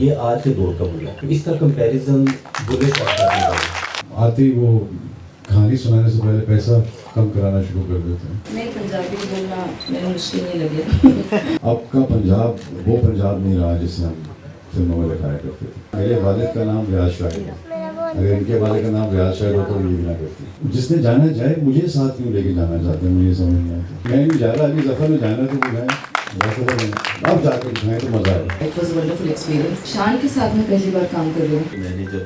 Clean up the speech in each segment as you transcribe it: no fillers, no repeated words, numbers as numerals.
ये आज के दौर का मुल्ला है। इसका कंपैरिजन बुले शॉट का है। आते ही वो कहानी सुनाने से पहले पैसा कम कराना शुरू कर देते हैं। नहीं, पंजाबी बोलना मेरे मुश्किल नहीं लगे। अब का पंजाब वो पंजाब नहीं रहा जिसे हम फिल्मों में दिखाया करते थे। मेरे वालिद का नाम रियाज शाहिद है, अगर इनके वाले का नाम रियाज शाहिद हो तो ये भी ना करती। जिसने जाना चाहे मुझे साथ क्यों लेके जाना चाहते हैं, मुझे समझ नहीं आता। मैं नहीं जा रहा, अभी सफर में जाना तो बुलाएं, अब जाकर दिखाएं तो मजा आए। It was a wonderful experience. शान के साथ मैं पहली बार काम कर रही हूँ। मैंने जब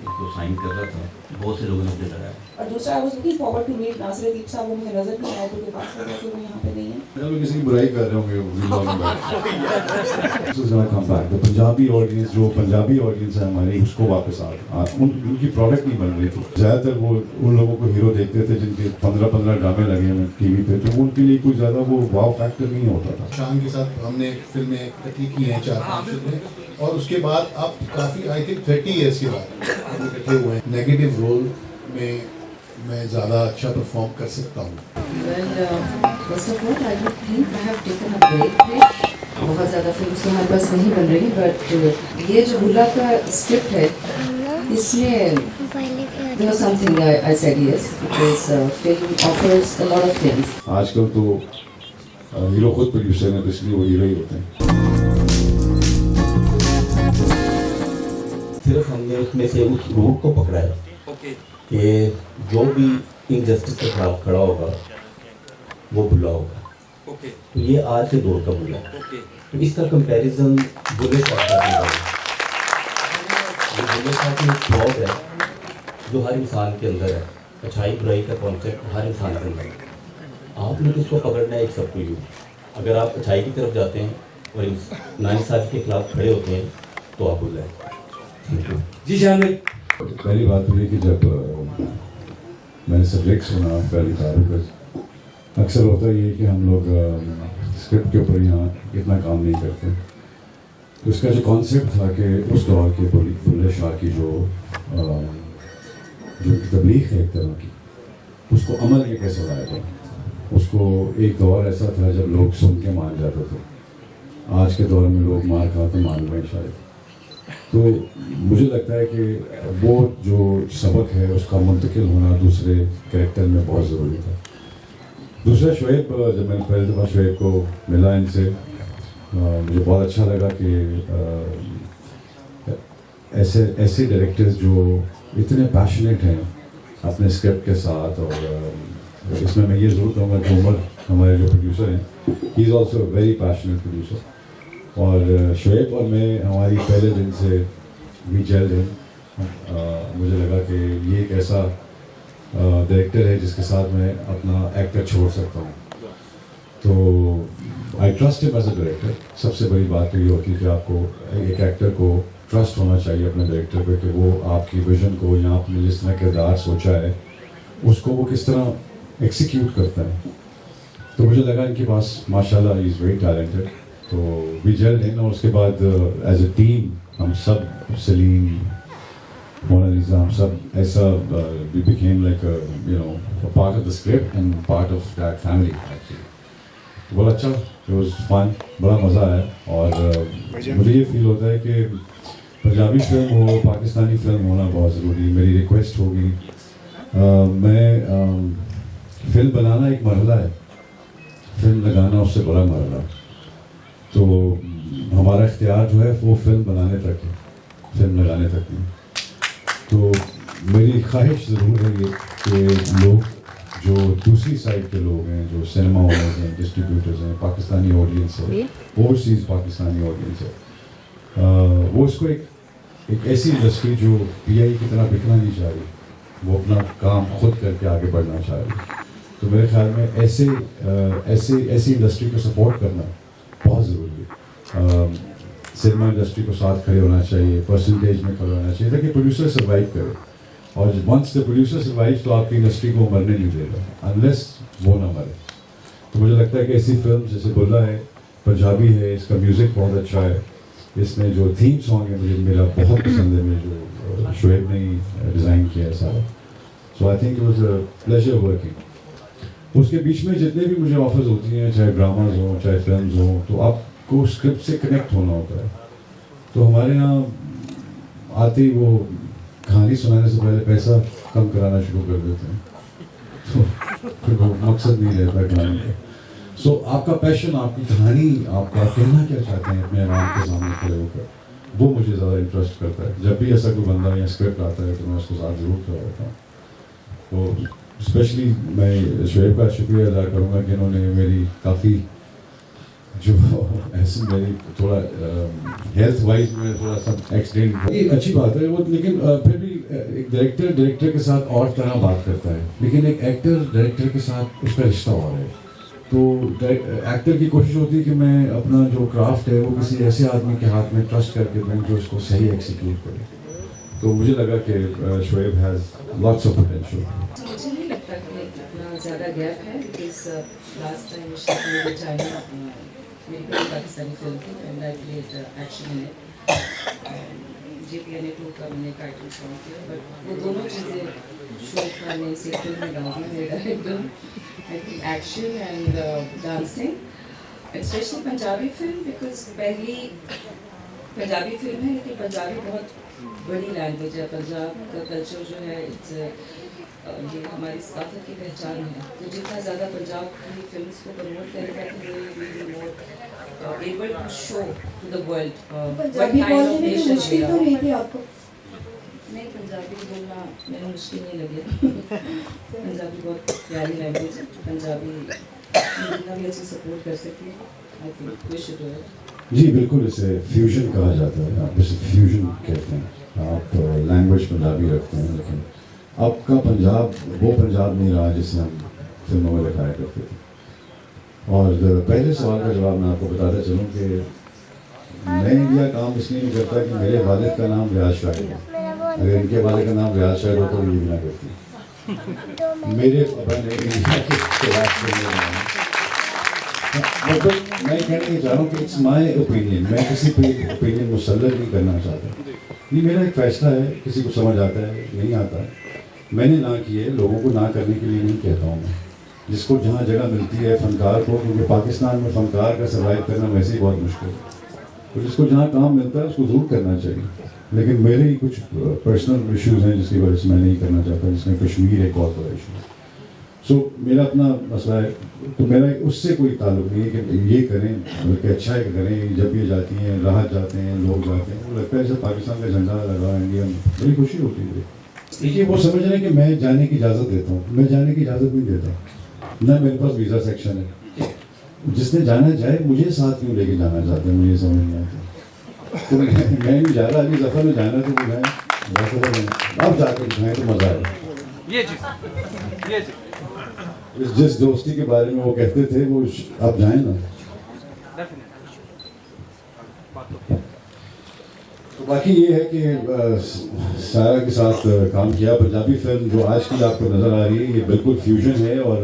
इसको साइन कर रहा था बहुत से लोगों ने मुझे लगाया। और दूसरा I was looking forward to meet Nasir Adeeb साहब, वो मुझे नजर नहीं आया उनके पास लगा कि वो यहाँ पे नहीं है। मैं किसी की बुराई कर रहे होंगे। तो पंजाबी ऑडियंस जो पंजाबी ऑडियंस है हमारी, उसको वापस उनकी प्रोडक्ट नहीं बन रही थी। ज़्यादातर वो उन लोगों को हीरो देखते थे जिनके 15 ड्रामे लगे हैं टीवी पे, तो उनके लिए कुछ ज़्यादा वो वाव फैक्टर नहीं होता था। शान के साथ हमने फिल्में इकट्ठी की हैं 4-5 फिल्में, और उसके बाद अब काफ़ी आई थिंक 30 ईयर्स के बाद हम इकट्ठे हुए हैं। नेगेटिव रोल में मैं ज़्यादा अच्छा परफॉर्म कर सकता हूँ। Well, first of all, I don't think I have taken a break. बहुत ज़्यादा फिल्म तो हमारे पास नहीं बन रही, बट ये जो बुला का स्क्रिप्ट है, इसमें there was something I said yes because film offers a lot of things. आजकल तो हीरो खुद प्रोड्यूसर हैं, तो इसलिए वो हीरो ही होते हैं। सिर्फ हमने उसमें से उस रूट को पकड़ा है कि जो भी इनजस्टिस के खिलाफ खड़ा होगा वो बुला होगा। तो ये आज के दौर का बुला है। तो इसका कंपैरिजन बुले शॉट का है। ये बुले शॉट एक फ्लॉग है जो हर इंसान के अंदर है। अच्छाई बुराई का कॉन्सेप्ट हर इंसान के अंदर है। आपने किसको पकड़ना है, एक सबको यू। अगर आप अच्छाई की तरफ जाते हैं और नाइंसाफ़ी के खिलाफ खड़े होते हैं तो आप बुला है। जी शान भाई, पहली बात तो ये कि जब मैंने सब्जेक्ट सुना पहली बार, अक्सर होता ये कि हम लोग स्क्रिप्ट के ऊपर यहाँ इतना काम नहीं करते। तो इसका जो कॉन्सेप्ट था कि उस दौर के बुल्ले शाह की जो तबलीग है एक तरह की, उसको अमल में कैसे लाया जाए। उसको एक दौर ऐसा था जब लोग सुन के मान जाते थे, आज के दौर में लोग मार खा के मान रहे हैं शायद। तो मुझे लगता है कि वो जो सबक है उसका मुंतकिल होना दूसरे कैरेक्टर में बहुत ज़रूरी था। दूसरा शोएब, जब मैंने पहली दफ़ा शोएब को मिला इनसे, मुझे बहुत अच्छा लगा कि ऐसे डायरेक्टर्स जो इतने पैशनेट हैं अपने स्क्रिप्ट के साथ। और इसमें मैं ये ज़रूर कहूँगा कि उमर हमारे जो प्रोड्यूसर हैं, he is also very passionate producer. और शोएब और मैं हमारी पहले दिन से वी जेल्ड हैं। मुझे लगा कि ये एक ऐसा डायरेक्टर है जिसके साथ मैं अपना एक्टर छोड़ सकता हूँ। तो I trust him as a director. सबसे बड़ी बात तो ये होती है कि आपको एक एक्टर को ट्रस्ट होना चाहिए अपने डायरेक्टर पे कि वो आपकी विजन को या आपने जिस तरह किरदार सोचा है उसको वो किस तरह एग्जीक्यूट करता है। तो मुझे लगा इनके पास माशाल्लाह इज़ वेरी टैलेंटेड। तो वी जेल्ड इन, और उसके बाद एज ए टीम हम सब, सलीम, मोनालिसा, हम सब ऐसा we became like a part of the script and part of that family actually. बहुत अच्छा, it was fun, बड़ा मज़ा आया। और मुझे ये फील होता है कि पंजाबी फिल्म हो, पाकिस्तानी फिल्म होना बहुत ज़रूरी। मेरी रिक्वेस्ट होगी, मैं फिल्म बनाना एक मरहला है, फिल्म लगाना उससे बड़ा मरहला। तो हमारा इख्तियार जो है वो फिल्म बनाने तक है, फिल्म लगाने तक नहीं। तो मेरी ख्वाहिश ज़रूर है ये कि लोग जो दूसरी साइड के लोग हैं, जो सिनेमा ओनर्स हैं, डिस्ट्रीब्यूटर्स हैं, पाकिस्तानी ऑडियंस है, ओवरसीज़ पाकिस्तानी ऑडियंस है, वो इसको एक ऐसी इंडस्ट्री जो पीआई की तरह बिकना नहीं चाह रही, वो अपना काम खुद करके आगे बढ़ना चाह रही। तो मेरे ख्याल में ऐसी इंडस्ट्री को सपोर्ट करना बहुत ज़रूरी है। सिनेमा इंडस्ट्री को साथ खड़े होना चाहिए, परसेंटेज में खड़े होना चाहिए ताकि प्रोड्यूसर सर्वाइव करे। और वंस द प्रोड्यूसर सर्वाइव तो आपकी इंडस्ट्री को मरने नहीं देगा अनलेस वो ना मरे। तो मुझे लगता है कि ऐसी फिल्म जैसे बुल्ला है, पंजाबी है, इसका म्यूज़िक बहुत अच्छा है, इसमें जो थीम सॉन्ग है मुझे मेरा बहुत पसंद है, मुझे जो शोएब ने डिज़ाइन किया है सारा। So I think it was a pleasure working. उसके बीच में जितने भी मुझे ऑफर्स होती हैं, चाहे ड्रामाज हों चाहे फिल्म हों, तो आपको स्क्रिप्ट से कनेक्ट होना होता है। तो हमारे यहाँ आते ही वो कहानी सुनाने से पहले पैसा कम कराना शुरू कर देते हैं, तो फिर वो मकसद नहीं रहता कहानी का। सो आपका पैशन, आपकी कहानी, आप कहना क्या चाहते हैं अपने आवाम के सामने खड़े होकर, वो मुझे ज़्यादा इंटरेस्ट करता है। जब भी ऐसा कोई बंदा या स्क्रिप्ट आता है तो मैं उसको साथ ज़रूर करवाता हूँ। तो स्पेशली मैं शोएब का शुक्रिया अदा करूँगा कि इन्होंने मेरी काफ़ी जो ऐसे मेरी थोड़ा हेल्थ वाइज में थोड़ा सा एक्सीडेंट, ये अच्छी बात है वो, लेकिन फिर भी एक डायरेक्टर के साथ और तरह बात करता है, लेकिन एक एक्टर डायरेक्टर के साथ उसका रिश्ता और है। तो एक्टर की कोशिश होती है कि मैं अपना जो क्राफ्ट है वो किसी ऐसे आदमी के हाथ में ट्रस्ट करके दूँ जो उसको सही एग्जीक्यूट करे। तो मुझे लगा कि Shoaib has lots of potential. मुझे नहीं लगता कि इतना ज़्यादा गैप है, बिकॉज लास्ट टाइम शायद चाइना मेरी पहली पाकिस्तानी फिल्म थी and I played action in it. JPNA 2 का मैंने टाइटल सॉन्ग किया, बट वो दोनों चीज़ें शोएब खान ने इसे फिल्म में डाल दी। मेरा एकदम I think action and dancing, specially Punjabi film, because पहली पंजाबी फिल्म है, लेकिन पंजाबी बहुत बड़ी लैंग्वेज है। पंजाब का कल्चर जो है ये हमारी सकाफत की पहचान है। तो जितना ज़्यादा पंजाब की फिल्म्स को प्रमोट करेगा तो we will more able to show to the world Punjabi बोलने में मुश्किल तो नहीं थी आपको? नहीं, पंजाबी बोलना मेरा मुश्किल नहीं लगे। पंजाबी बहुत प्यारी लैंग्वेज है। पंजाबी जितना भी अच्छी सपोर्ट कर सकती है, I think we should do it. जी बिल्कुल, इसे फ्यूजन कहा जाता है, आप इसे फ्यूजन कहते हैं। आप लैंग्वेज पंजाबी रखते हैं, लेकिन आपका पंजाब वो पंजाब नहीं रहा जिसे हम फिल्मों में दिखाया करते थे। और पहले सवाल का जवाब मैं आपको बताता चलूँ कि मैं इंडिया काम इसलिए नहीं करता कि मेरे वालिद का नाम रियाज शाहिद है। अगर इनके वालिद का नाम रियाज शाहिद हो तो ये भी ना करती। मेरे पापा ने इंडिया के खिलाफ फिल्में बनाई। मतलब मैं कहना ये चाह रहा हूँ कि इट्स माई ओपिनियन, मैं किसी पे ओपिनियन मुसल्लत नहीं करना चाहता। ये मेरा एक फैसला है, किसी को समझ आता है नहीं आता है, मैंने ना किए, लोगों को ना करने के लिए नहीं कहता हूँ मैं। जिसको जहाँ जगह मिलती है फनकार को, क्योंकि पाकिस्तान में फनकार का सर्वाइव करना वैसे ही बहुत मुश्किल है, तो जिसको जहाँ काम मिलता है उसको ज़रूर करना चाहिए। लेकिन मेरे ही कुछ पर्सनल इश्यूज़ हैं जिसकी वजह से मैं नहीं करना चाहता, जिसमें कश्मीर एक और बड़ा इशू है। सो मेरा अपना मसला है, तो मेरा उससे कोई ताल्लुक नहीं है कि ये करें बल्कि अच्छा है करें। जब ये जाती हैं, राहत जाते हैं, लोग जाते हैं, वो लगता है जैसे पाकिस्तान का झंडा लगा इंडिया में, बड़ी खुशी होती है। देखिए वो समझ रहे हैं कि मैं जाने की इजाज़त देता हूँ, मैं जाने की इजाज़त नहीं देता ना। मेरे पास वीज़ा सेक्शन है, जिसने जाना जाए, मुझे साथ क्यों लेके जाना चाहते हैं मुझे समझ नहीं आता। तो मैं नहीं जा रहा, अभी सफ़र में जाना तो वो है, अब जाकर दिखाएँ तो मज़ा आए। जिस दोस्ती के बारे में वो कहते थे वो अब जाए ना। तो बाकी ये है कि सारा के साथ काम किया। पंजाबी फिल्म जो आज की आपको नज़र आ रही है ये बिल्कुल फ्यूजन है, और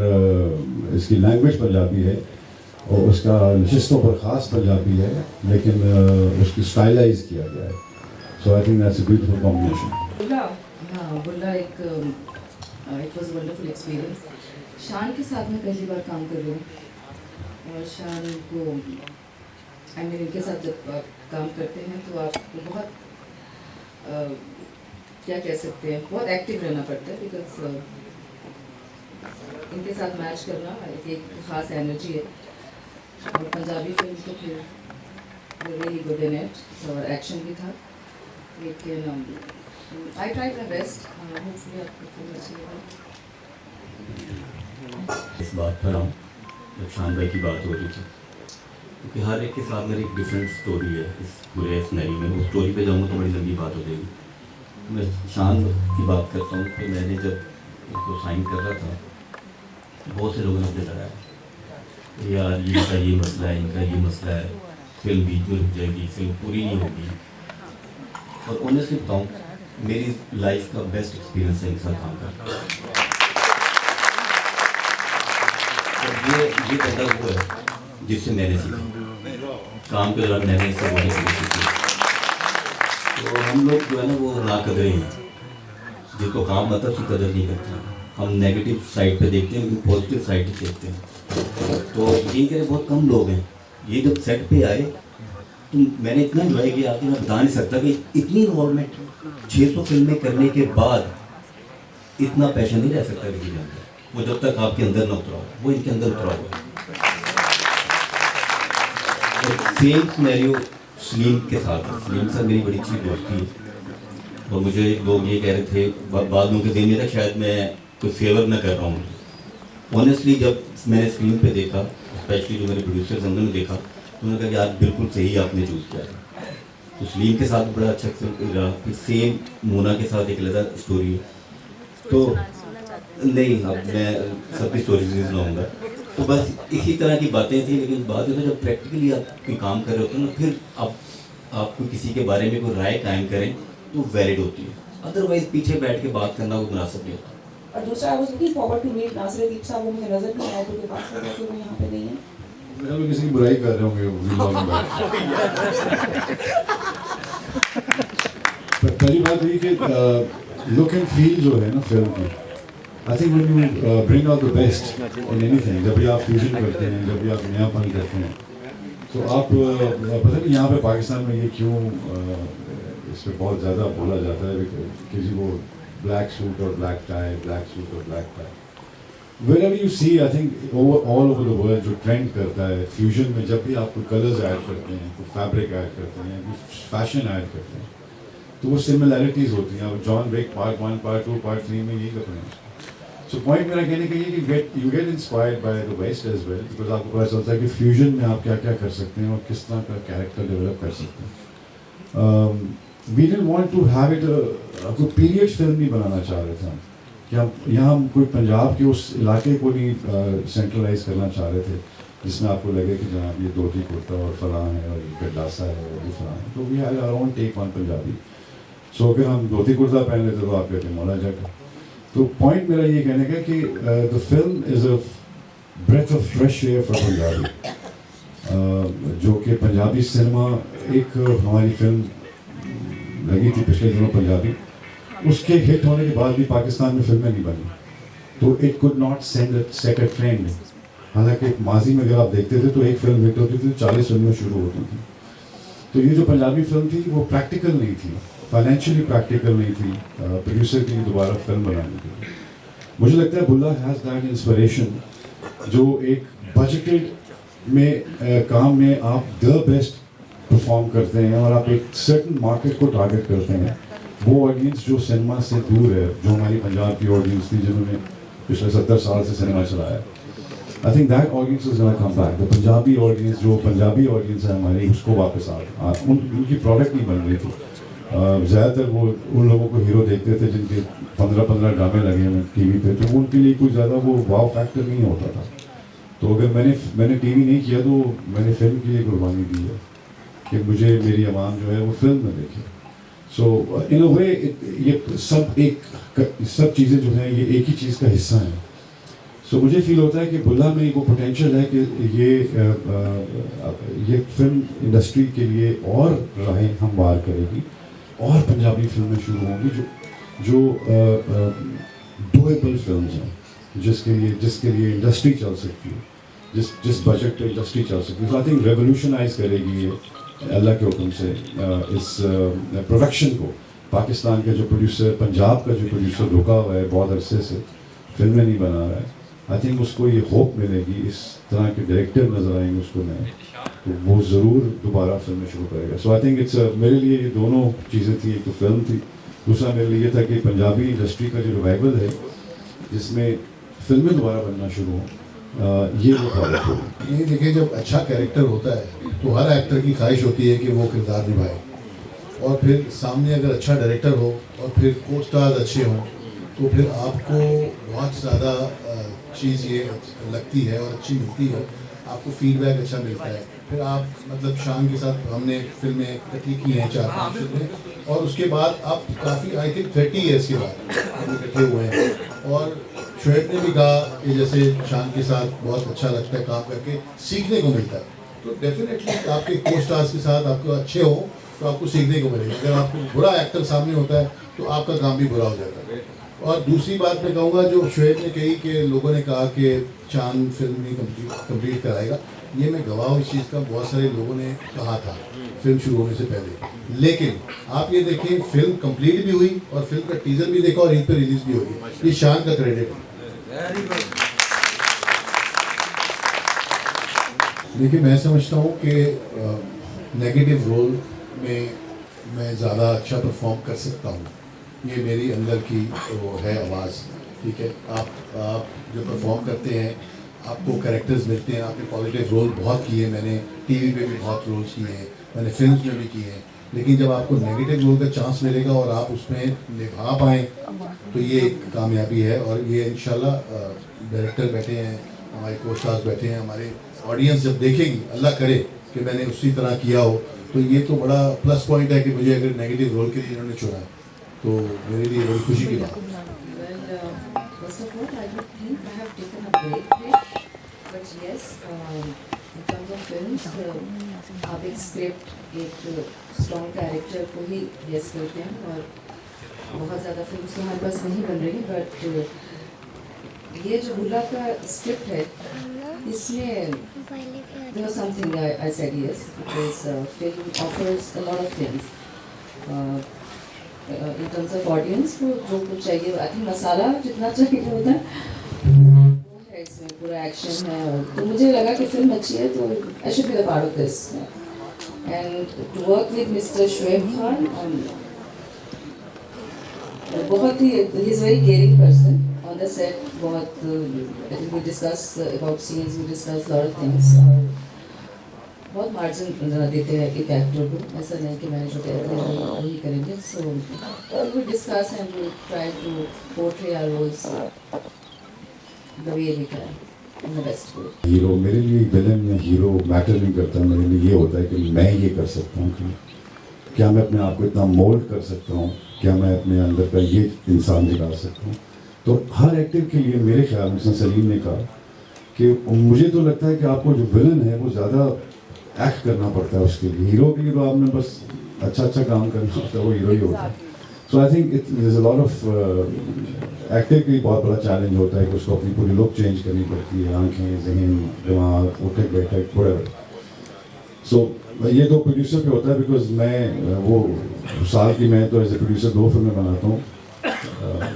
इसकी लैंग्वेज पंजाबी है और उसका नशिस्तों पर ख़ास पंजाबी है, लेकिन उसकी स्टाइलाइज किया गया है। So I think that's a beautiful combination. हाँ, बुल्ला एक इट वाज वंडरफुल एक्सपीरियंस। शान के साथ मैं पहली बार काम कर रही हूँ, और शान को आई मीन इनके साथ जब आप काम करते हैं तो आपको बहुत क्या कह सकते हैं, बहुत एक्टिव रहना पड़ता है, बिकॉज इनके साथ मैच करना एक ख़ास एनर्जी है। और पंजाबी फिल्म तो फिर रियली गुड इन इट, और एक्शन भी था, लेकिन I tried my best. Hopefully आपको फिल्म अच्छी लगी। इस बात पर आऊँ जब शान भाई की बात हो रही थी, क्योंकि हर एक के साथ मेरी एक डिफरेंट स्टोरी है इस पूरे स्नैरी में। उस स्टोरी पे जाऊँगा तो बड़ी लंबी बात हो जाएगी। मैं शान की बात करता हूँ कि मैंने जब इसको साइन कर रहा था, बहुत से लोगों ने मुझे लगाया यार इनका ये मसला है, इनका ये मसला है, फिल्म बीच में रुक जाएगी, फिल्म पूरी नहीं होगी। और ऑनेस्टली बताऊँ, मेरी लाइफ का बेस्ट एक्सपीरियंस है इनके साथ काम करना। ये बंदा वो है जिससे मैंने सीखा, काम के दौरान मैंने इससे बहुत सीखी। तो हम लोग जो है ना वो नाकदरे हैं, जिनको काम आता है उसकी कदर नहीं करते। हम नेगेटिव साइड पे देखते हैं, लेकिन पॉजिटिव साइड पे देखते हैं। तो यही कह रहे बहुत कम लोग हैं। ये जब सेट पे आए तो मैंने इतना इन्जॉय किया कि मैं बता नहीं सकता कि इतनी इन्वॉल्वमेंट 600 फिल्में करने के बाद इतना पैशन नहीं रह सकता किसी के अंदर, वो जब तक आपके अंदर ना उतरा हो, वो इनके अंदर उतरा हुआ है। सेम सिनेरियो सलीम के साथ है। सलीम से मेरी बड़ी अच्छी दोस्ती है और मुझे लोग ये कह रहे थे बाद में के दिन में था शायद मैं कोई फेवर ना कर रहा हूँ। ऑनेस्टली जब मैंने स्क्रीन पे देखा, स्पेशली जो मेरे प्रोड्यूसर्स ने देखा, तो उन्होंने कहा कि यार बिल्कुल सही आपने चूज़ किया है। तो सलीम के साथ बड़ा अच्छा रहा। फिर सेम मोना के साथ एक अलग स्टोरी है। तो नहीं, अब मैं सबकी स्टोरीज नहीं सुनाऊँगा। तो बस इसी तरह की बातें थी, लेकिन बात है जब प्रैक्टिकली आप कोई काम कर रहे होते हैं ना, फिर आप कोई किसी के बारे में कोई राय कायम करें तो वैलिड होती है, अदरवाइज पीछे बैठ के बात करना वो मुनासिब नहीं होता। और दूसरा, I was looking forward to meet Nasir Adeeb साहब, वो मुझे नजर नहीं आया तो के पास लगा कि वो यहाँ पे नहीं है। मैं भी किसी की बुराई कर रहे होंगे व्लॉग में। पहली बात ये कि लुक एंड फील जो है ना फिल्म की, I think when you bring out the best in anything, जब भी आप फ्यूजन करते हैं, जब भी आप नयापन करते हैं, तो आप पता नहीं यहाँ पे पाकिस्तान में ये क्यों इस पर बहुत ज़्यादा बोला जाता है किसी को ब्लैक सूट और ब्लैक टाई, ब्लैक सूट और black tie. Wherever you see, I think all over the world जो ट्रेंड करता है फ्यूजन में, जब भी आप कोई कलर्स ऐड करते हैं, कोई फैब्रिक ऐड करते हैं, कोई फैशन ऐड करते हैं, तो वो सिमिलैरिटीज़ होती हैं। अब John Wick part 1, part 2, part 3 में यही करते हैं। सो पॉइंट मेरा कहने का ये कि you get inspired by the West as well, because आपको पता चलता है कि फ्यूजन में आप क्या क्या कर सकते हैं और किस तरह का कैरेक्टर डेवलप कर सकते हैं। We didn't want to have it कोई पीरियड फिल्म नहीं बनाना चाह रहे थे हम, कि हम यहाँ कोई पंजाब के उस इलाके को नहीं सेंट्रलाइज करना चाह रहे थे जिसमें आपको लगे कि जनाब ये धोती कुर्ता और फलां है और ये गड्डासा है और ये फलां है। तो we had our own take on Punjabi. So अगर हम धोती कुर्ता पहन लेते तो आप कहते हैं मौला जट। तो पॉइंट मेरा ये कहने का कि the film is a breath of fresh air for Punjabi, जो कि पंजाबी सिनेमा, एक हमारी फिल्म लगी थी पिछले दिनों पंजाबी, उसके हिट होने के बाद भी पाकिस्तान में फिल्में नहीं बनी, तो it could not set a trend. हालांकि माजी में अगर आप देखते थे तो एक फिल्म हिट होती थी, 40 फिल्में शुरू होती थी। तो ये जो पंजाबी फिल्म थी वो प्रैक्टिकल नहीं थी, फाइनेंशियली प्रैक्टिकल नहीं थी प्रोड्यूसर के लिए दोबारा फिल्म बनाने की। मुझे लगता है बुल्ला हैज़ दैट इंस्पिरेशन, जो एक बजटेड में काम में आप द बेस्ट परफॉर्म करते हैं और आप एक सर्टन मार्केट को टारगेट करते हैं। वो ऑडियंस जो सिनेमा से दूर है, जो हमारी पंजाब की ऑडियंस थी जिन्होंने पिछले 70 साल से सिनेमा चलाया, I think that audience is gonna come back. The Punjabi audience, जो पंजाबी ऑडियंस है हमारी, उसको वापस आ उनकी प्रोडक्ट नहीं बन रही थी। ज़्यादातर वो उन लोगों को हीरो देखते थे जिनके 15-15 ड्रामे लगे हुए टीवी पे, तो उनके लिए कोई ज़्यादा वो वाव फैक्टर नहीं होता था। तो अगर मैंने टीवी नहीं किया तो मैंने फिल्म के लिए कुर्बानी दी है कि मुझे मेरी आवाम जो है वो फिल्म में देखे। सो इन अ वे ये सब चीज़ें जो हैं ये एक ही चीज़ का हिस्सा हैं। सो मुझे फील होता है कि बुल्ला में वो पोटेंशियल है कि ये फिल्म इंडस्ट्री के लिए और राहें हमवार करेगी और पंजाबी फिल्में शुरू होंगी जो डुएबल फिल्म्स हैं, जिसके लिए इंडस्ट्री चल सकती है, जिस बजट पे इंडस्ट्री चल सकती है। तो आई थिंक रेवोल्यूशनाइज करेगी ये अल्लाह के हुक्म से इस प्रोडक्शन को। पाकिस्तान का जो प्रोड्यूसर, पंजाब का जो प्रोड्यूसर रुका हुआ है बहुत अरसे से, फिल्में नहीं बना रहा है, आई थिंक उसको ये होप मिलेगी, इस तरह के डायरेक्टर नजर आएंगे उसको नए, तो वो ज़रूर दोबारा फिल्में शुरू करेगा। सो आई थिंक इट्स मेरे लिए ये दोनों चीज़ें थी, एक तो फिल्म थी, दूसरा मेरे लिए ये था कि पंजाबी इंडस्ट्री का जो रिवाइवल है जिसमें फिल्में दोबारा बनना शुरू हों, ये वो प्रोडक्ट होगी। ये देखिए, जब अच्छा कैरेक्टर होता है तो हर एक्टर की ख्वाहिश होती है कि वो किरदार निभाए, और फिर सामने अगर अच्छा डायरेक्टर हो और फिर को स्टार्स अच्छे हों तो फिर आपको बहुत ज़्यादा चीज़ ये लगती है और अच्छी मिलती है, आपको फीडबैक अच्छा मिलता है। फिर आप मतलब शान के साथ हमने फिल्में इकट्ठी की हैं, 4-5 फिल्में, और उसके बाद अब काफ़ी आई थिंक 30 ईयर्स के बाद हम इकट्ठे हुए हैं। और शोएब ने भी कहा कि जैसे शान के साथ बहुत अच्छा लगता है काम करके, सीखने को मिलता है। तो डेफिनेटली आपके को स्टार्स के साथ आपको अच्छे हो तो आपको सीखने को मिलेगा। अगर आपको बुरा एक्टर सामने होता है तो आपका काम भी बुरा हो जाता है। और दूसरी बात मैं कहूँगा, जो शोएब ने कही कि लोगों ने कहा कि चांद फिल्म नहीं कंप्लीट कराएगा, ये मैं गवाह हूँ इस चीज़ का। बहुत सारे लोगों ने कहा था फिल्म शुरू होने से पहले। लेकिन आप ये देखें, फिल्म कंप्लीट भी हुई और फिल्म का टीजर भी देखा और ईद पे रिलीज भी होगी। ये शान का क्रेडिट है। देखिए, मैं समझता हूँ कि नेगेटिव रोल में मैं ज़्यादा अच्छा परफॉर्म कर सकता हूँ। ये मेरी अंदर की वो है आवाज़, ठीक है। आप जो परफॉर्म करते हैं, आपको कैरेक्टर्स मिलते हैं। आपने पॉजिटिव रोल बहुत किए, मैंने टीवी पे भी बहुत रोल्स किए हैं, मैंने फिल्म्स में भी किए हैं। लेकिन जब आपको नेगेटिव रोल का चांस मिलेगा और आप उसमें निभा पाएँ तो ये एक कामयाबी है। और ये इंशाल्लाह डायरेक्टर बैठे हैं, हमारे को स्टार्स बैठे हैं, हमारे ऑडियंस जब देखेगी, अल्लाह करे कि मैंने उसी तरह किया हो, तो ये तो बड़ा प्लस पॉइंट है कि मुझे अगर नेगेटिव रोल के लिए इन्होंने चुना है, तो मेरे लिए बड़ी खुशी की बात है। Well, first of all, I don't think I have taken a break yet, but yes, in terms of films, आप एक स्क्रिप्ट, एक स्ट्रॉन्ग कैरेक्टर को ही गेस करते हैं और बहुत ज़्यादा फिल्म्स तो हमारे पास नहीं बन रही, बट ये जो भुल्ला का स्क्रिप्ट है, इसमें there was something I said yes, because film offers a lot of things. In terms of audience को जो कुछ चाहिए, I think मसाला जितना चाहिए होता है वो है इसमें, पूरा एक्शन है। और तो मुझे लगा कि फिल्म अच्छी है तो I should be the part of this. And to work with Mr. Shoaib Khan, बहुत ही he is very caring person on the set. बहुत I think we discuss about scenes, we discuss lot of things. बहुत margin देते हैं एक actor को, ऐसा नहीं कि मैंने जो कहते हैं वही करेंगे। सो we discuss and we try to portray our roles the way we can in the best way. Hero मेरे लिए विलन या हीरो मैटर नहीं करता। मेरे लिए ये होता है कि मैं ये कर सकता हूँ कि क्या मैं अपने आप को इतना मोल्ड कर सकता हूँ, क्या मैं अपने अंदर का ये इंसान दिखा सकता हूँ। तो हर एक्टर के लिए मेरे ख्याल में, जैसे सलीम ने कहा कि मुझे तो लगता है कि आपको जो विलन है वो ज़्यादा एक्ट करना पड़ता है उसके लिए। हीरो के लिए तो आपने बस अच्छा काम करना होता है, वो हीरो ही होता है। So I think it is a lot of actor के लिए बहुत बड़ा चैलेंज होता है कि उसको अपनी पूरी लुक चेंज करनी पड़ती है, आंखें, जहन, दिमाग, उठक बैठक, व्हाटएवर। सो ये तो प्रोड्यूसर पे होता है, बिकॉज मैं वो साल की मैं तो एज ए प्रोड्यूसर 2 फिल्में बनाता हूँ।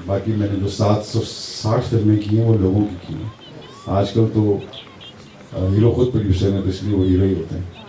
बाकी मैंने जो 760 फिल्में की हैं वो लोगों की हैं। आजकल तो हीरो खुद प्रोड्यूसर हैं, तो इसलिए वो हीरो ही होते हैं।